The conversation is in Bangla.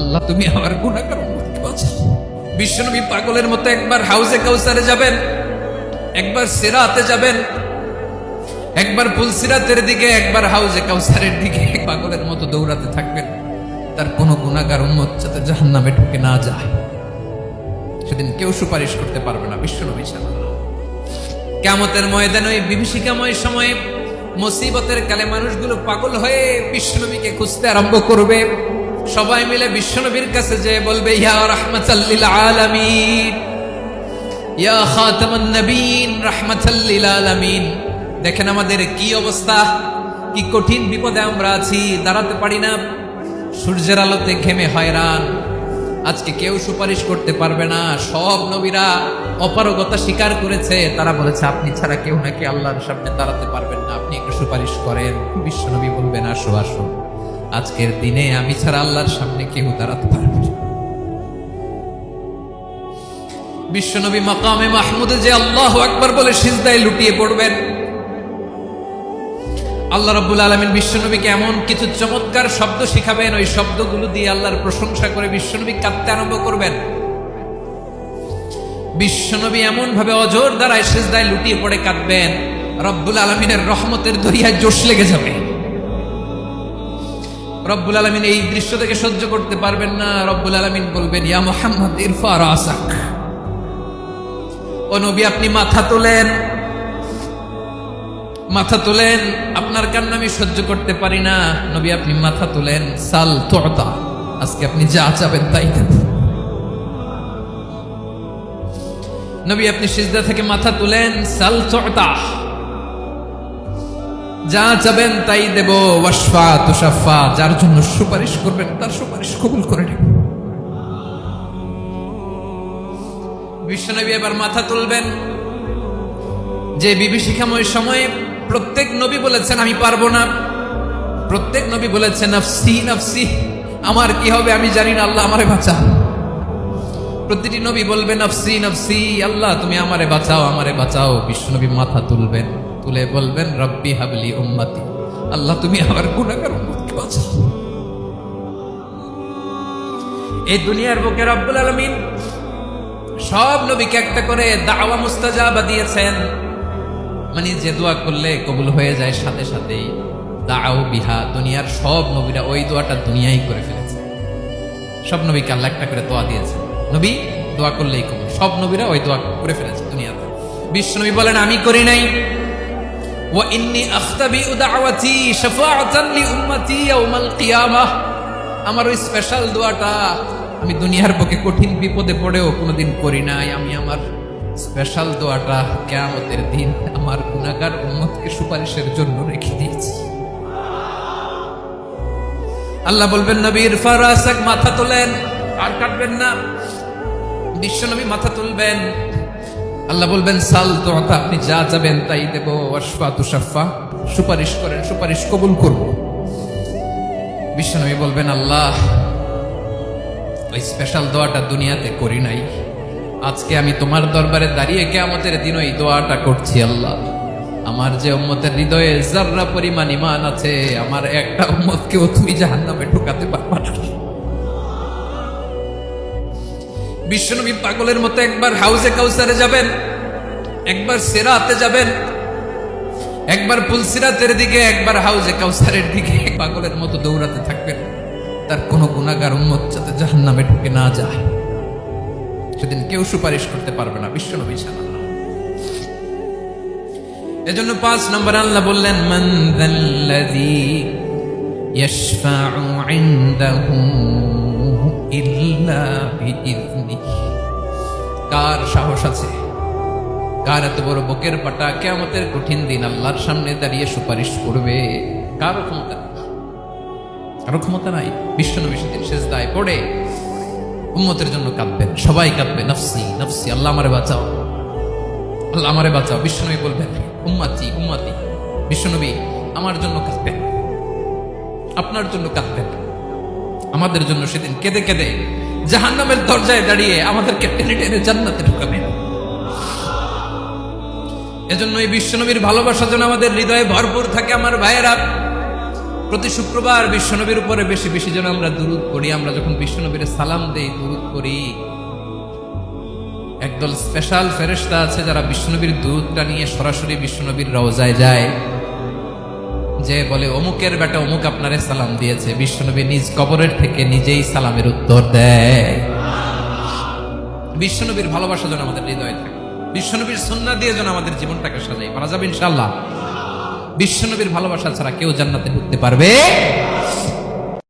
আল্লাহ তুমি আমার গুনাহগার উম্মতকে বাঁচাও। বিশ্বনবী পাগলের মতো একবার হাউজে কাউসারে যাবেন, একবার সিরাতে যাবেন, একবার পুলসিরাতের দিকে, একবার হাউজে কাউসারের দিকে পাগলের মতো দৌড়াতে থাকবেন। তার কোনো গুনাহগার উম্মত যাতে জাহান্নামে ঢুকে না যায়, সেদিন কেউ সুপারিশ করতে পারবে না বিশ্বনবী ছাড়া। কিয়ামতের ময়দানে ওই বিভীষিকাময় সময়ে মুসিবতের কালে মানুষগুলো পাগল হয়ে বিশ্বনবীকে খুঁজতে আরম্ভ করবে। সবাই মিলে বিশ্বনবীর কাছে যেয়ে বলবে, ইয়া রাহমাতাল লিল আলামিন, ইয়া খাতামান নবীন, রাহমাতাল লিল আলামিন। দেখেন আমাদের কি অবস্থা, কি কঠিন বিপদে আমরা আছি, দাঁড়াতে পারি না, সূর্যের আলোতে ঘেমে হয়রান। আজকে কেউ সুপারিশ করতে পারবে না। সব নবীরা অপারগতা স্বীকার করেছে, তারা বলেছে আপনি ছাড়া কেউ নাকি আল্লাহর সামনে দাঁড়াতে পারবেন না, আপনি একটু সুপারিশ করেন। বিশ্বনবী বলবেন, আসো আসো, আজকের দিনে আমি ছাড়া আল্লাহর সামনে কেউ দাঁড়াতে পারবে না। বিশ্বনবী মাকামে মাহমুদে যে আল্লাহু আকবার বলে সিজদায় লুটিয়ে পড়বেন, আল্লাহ রাব্বুল আলামিন বিশ্বনবীকে এমন কিছু চমৎকার শব্দ শিখাবেন, ওই শব্দগুলো দিয়ে আল্লাহর প্রশংসা করে বিশ্বনবী কাঁদতে আরম্ভ করবেন। বিশ্বনবী এমন ভাবে অজর দ্বারায় সিজদায় লুটিয়ে পড়ে কাঁদবেন, রব্বুল আলামিনের রহমতের দরিয়ায় জোশ লেগে যাবে। রব্বুল আলামিন এই দৃশ্য থেকে সহ্য করতে পারবেন না। রব্বুল আলামিন বলবেন, ইয়া মুহাম্মদ ইরফা রাসাক, ও নবী আপনি মাথা তোলেন, মাথা তোলেন, আপনার কান্না আমি সহ্য করতে পারি না। নবী আপনি মাথা তোলেন, সাল তুতা, আজকে আপনি যা চাবেন তাই দেব। নবী আপনি সিজদা থেকে মাথা তুলেন, সাল তুতা, যা চাবেন তাই দেব। ওয়াশফা তুশাফা, যার জন্য সুপারিশ করবেন তার সুপারিশ কবুল করে নেব। বিশ্বনবী এবার মাথা তুলবেন। যে বিভীষিকাময় সময়ে প্রত্যেক নবী বলেছেন আমি পারবো না, প্রত্যেক নবী বলেছেন নাফসি নাফসি, আমার কি হবে আমি জানি না, আল্লাহ আমারে বাঁচাও। প্রতিটি নবী বলবে নাফসি নাফসি, আল্লাহ তুমি আমারে বাঁচাও, আমারে বাঁচাও। বিশ্বনবী মাথা তুলবেন, তুলে বলবেন রব্বি হাবলি উম্মতি, আল্লাহ তুমি আমার গুনাহগার উম্মতকে বাঁচাও। এই দুনিয়ার বুকে রব্বুল আলামিন সব নবীকে একটা করে দাওয়া মুস্তাজাবা দিয়েছেন, মানে যে দোয়া করলে কবুল হয়ে যায় সাথে সাথেই। দাও বিহা, দুনিয়ার সব নবীরা ওই দোয়াটা দুনিয়ায় করে ফেলেছে। সব নবীকে আল্লাহ একটা করে দোয়া দিয়েছে, নবী দোয়া করলেই কবুল। সব নবীরা ওই দোয়া করে ফেলেছে দুনিয়াতে। বিশ্বনবী বলেন আমি করি নাই। ওয়া ইন্নী আখতাবিউ দাওয়াতি শাফাআতান লি উম্মতি ইয়াউমাল কিয়ামাহ, আমার ওই স্পেশাল দোয়াটা আমি দুনিয়ার বুকে কঠিন বিপদে পড়েও কোনোদিন করি নাই। আমি আমার স্পেশাল দোয়াটা কিয়ামতের দিন আমার গুনাহগার উম্মতকে সুপারিশের জন্য রেখে দিয়েছি। আল্লাহ বলবেন নবী ইরফা রাসাক, মাথা তোলেন, আর কাটবেন না। বিশ্বনবী মাথা তুলবেন, আল্লাহ বলবেন সাল তুতা, আপনি যা চাবেন তাই দেব। ওয়াশফা তুশাফা, সুপারিশ করেন, সুপারিশ কবুল করব। বিশ্বনবী বলবেন আল্লাহ ওই স্পেশাল দোয়াটা দুনিয়াতে করি নাই, আজকে আমি তোমার দরবারে দাঁড়িয়ে কিয়ামতের দিন ওই দোয়াটা করছি। আল্লাহ আমার যে উম্মতের হৃদয়ে যাররা পরিমাণ ঈমান আছে, আমার একটা উম্মতকেও তুমি জাহান্নামে ঢোকাতে পারবা না। বিশ্বনবী পাগলের মতো একবার হাউজে কাউসারে যাবেন, একবার সিরাতে যাবেন, একবার পুলসিরাতের দিকে, একবার হাউজে কাউসারের দিকে পাগলের মতো দৌড়াতে থাকবেন। তার কোনো গুনাহগার উম্মত যাতে জাহান্নামে ঢুকে না যায়, সেদিন কেউ সুপারিশ করতে পারবে না বিশ্বনবী ছাড়া। এজন্য 5 নম্বর আল্লাহ বললেন মান যাল্লাযী ইয়াশফাউ ইনদাহু ইল্লা বিইযনিহি, কার সাহস আছে, কার এত বড় বুকের পাটা কিয়ামতের কঠিন দিন আল্লাহর সামনে দাঁড়িয়ে সুপারিশ করবে? কারো ক্ষমতা নেই, কারো ক্ষমতা নাই। বিশ্বনবী সেদিন সিজদায় পড়ে উম্মতের জন্য কাঁদবেন, সবাই কাঁদবে নাফসি নাফসি, আল্লাহ আমারে বাঁচাও, আল্লাহ আমারে বাঁচাও। বিশ্বনবী বলবেন উম্মতি উম্মতি, বিশ্বনবী আমার জন্য কাঁদবেন, আপনার জন্য কাঁদবেন, আমাদের জন্য সেদিন কেঁদে কেঁদে জাহান্নামের দরজায় দাঁড়িয়ে আমাদেরকে টেনে টেনে জান্নাতে ঢুকাবেন। এজন্য এই বিশ্বনবীর ভালোবাসা যেন আমাদের হৃদয়ে ভরপুর থাকে। আমার ভাইয়েরা, প্রতি শুক্রবার বিশ্বনবীর উপরে বেশি বেশি যেন আমরা দুরূদ পড়ি। আমরা যখন বিশ্বনবীর সালাম দেই, দুরূদ পড়ি, একদল স্পেশাল ফেরেশতা আছে যারা বিশ্বনবীর দুরূদটা নিয়ে সরাসরি বিশ্বনবীর রওজায় যায়, যে বলে অমুকের বেটা অমুক আপনারে সালাম দিয়েছে। বিশ্বনবী নিজ কবরের থেকে নিজেই সালামের উত্তর দেয়। বিশ্বনবীর ভালোবাসা যেন আমাদের হৃদয়ে থাকে, বিশ্বনবীর সুন্নাহ দিয়ে যেন আমাদের জীবনটাকে সাজাই। পারা যাবে ইনশাআল্লাহ। বিশ্বনবীর ভালোবাসা ছাড়া কেউ জান্নাতে ঢুকতে পারবে।